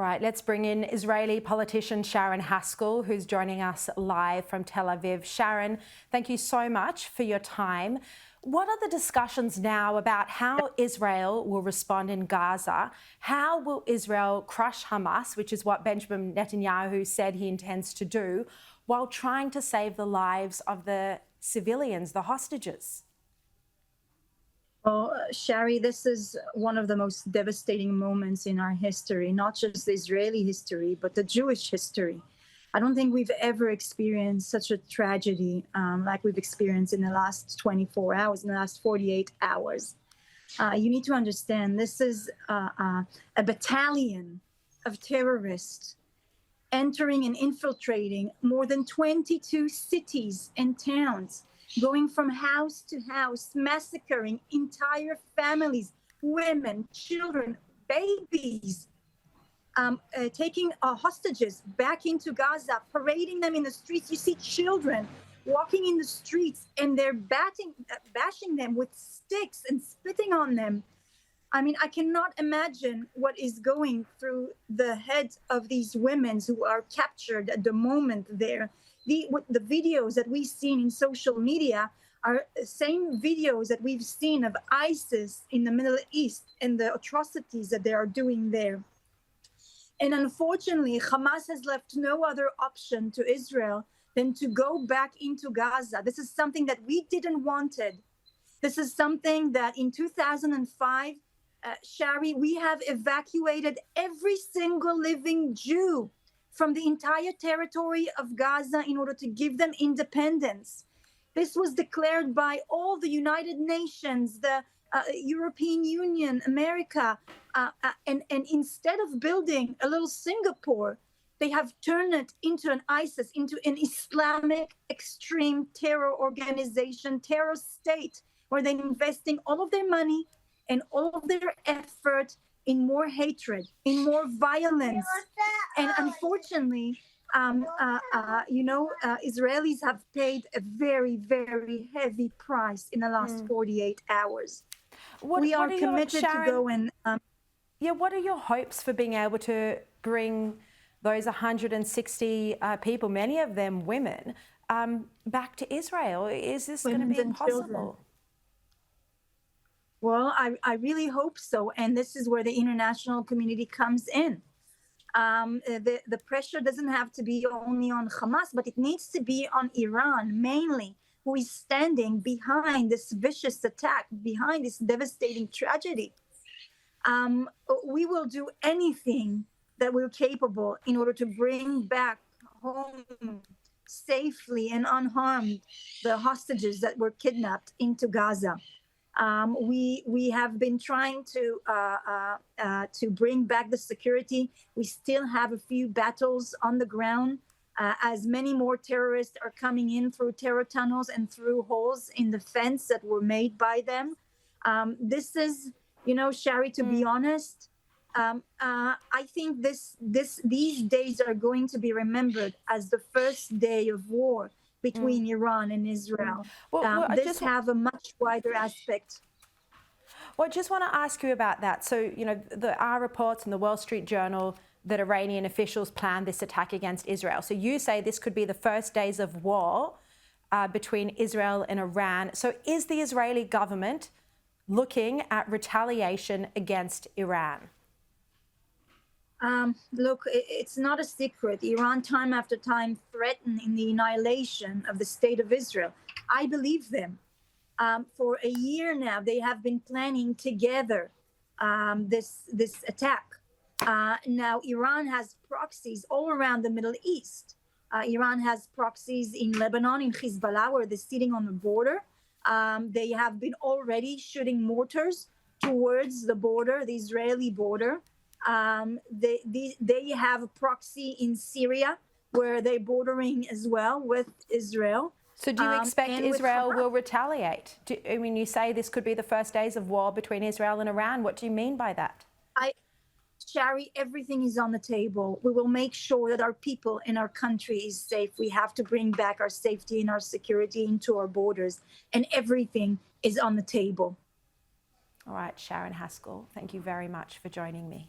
Right, let's bring in Israeli politician Sharren Haskel, who's joining us live from Tel Aviv. Sharren, thank you so much for your time. What are the discussions now about how Israel will respond in Gaza? How will Israel crush Hamas, which is what Benjamin Netanyahu said he intends to do, while trying to save the lives of the civilians, the hostages? Well, Sharri, this is one of the most devastating moments in our history, not just the Israeli history, but the Jewish history. I don't think we've ever experienced such a tragedy like we've experienced in the last 24 hours, in the last 48 hours. You need to understand this is a battalion of terrorists entering and infiltrating more than 22 cities and towns, going from house to house, massacring entire families, women, children, babies, taking hostages back into Gaza, parading them in the streets. You see children walking in the streets and they're bashing them with sticks and spitting on them. I mean, I cannot imagine what is going through the heads of these women who are captured at the moment there. The videos that we've seen in social media are the same videos that we've seen of ISIS in the Middle East and the atrocities that they are doing there. And unfortunately, Hamas has left no other option to Israel than to go back into Gaza. This is something that we didn't wanted. This is something that in 2005, Sharri, we have evacuated every single living Jew from the entire territory of Gaza in order to give them independence. This was declared by all the United Nations, the European Union, America, and instead of building a little Singapore, they have turned it into an ISIS, into an Islamic extreme terror organization, terror state, where they're investing all of their money and all of their effort in more hatred, in more violence. And unfortunately, Israelis have paid a very, very heavy price in the last 48 hours. We are committed to go and... what are your hopes for being able to bring those 160 people, many of them women, back to Israel? Is this going to be possible? Well, I really hope so. And this is where the international community comes in. The pressure doesn't have to be only on Hamas, but it needs to be on Iran mainly, who is standing behind this vicious attack, behind this devastating tragedy. We will do anything that we're capable in order to bring back home safely and unharmed the hostages that were kidnapped into Gaza. We have been trying to bring back the security. We still have a few battles on the ground as many more terrorists are coming in through terror tunnels and through holes in the fence that were made by them. This is, Sharri, to be honest, I think these days are going to be remembered as the first day of war between Iran and Israel. This have a much wider aspect. Well, I just want to ask you about that. So, there are reports in the Wall Street Journal that Iranian officials planned this attack against Israel. So you say this could be the first days of war between Israel and Iran. So is the Israeli government looking at retaliation against Iran? Look, it's not a secret. Iran time after time threatened in the annihilation of the state of Israel. I believe them. For a year now, they have been planning together this attack. Now, Iran has proxies all around the Middle East. Iran has proxies in Lebanon, in Hezbollah, where they're sitting on the border. They have been already shooting mortars towards the border, the Israeli border. They have a proxy in Syria where they're bordering as well with Israel. So do you expect Israel will retaliate? You say this could be the first days of war between Israel and Iran. What do you mean by that? Sharri, everything is on the table. We will make sure that our people in our country is safe. We have to bring back our safety and our security into our borders, and everything is on the table. All right, Sharren Haskel, thank you very much for joining me.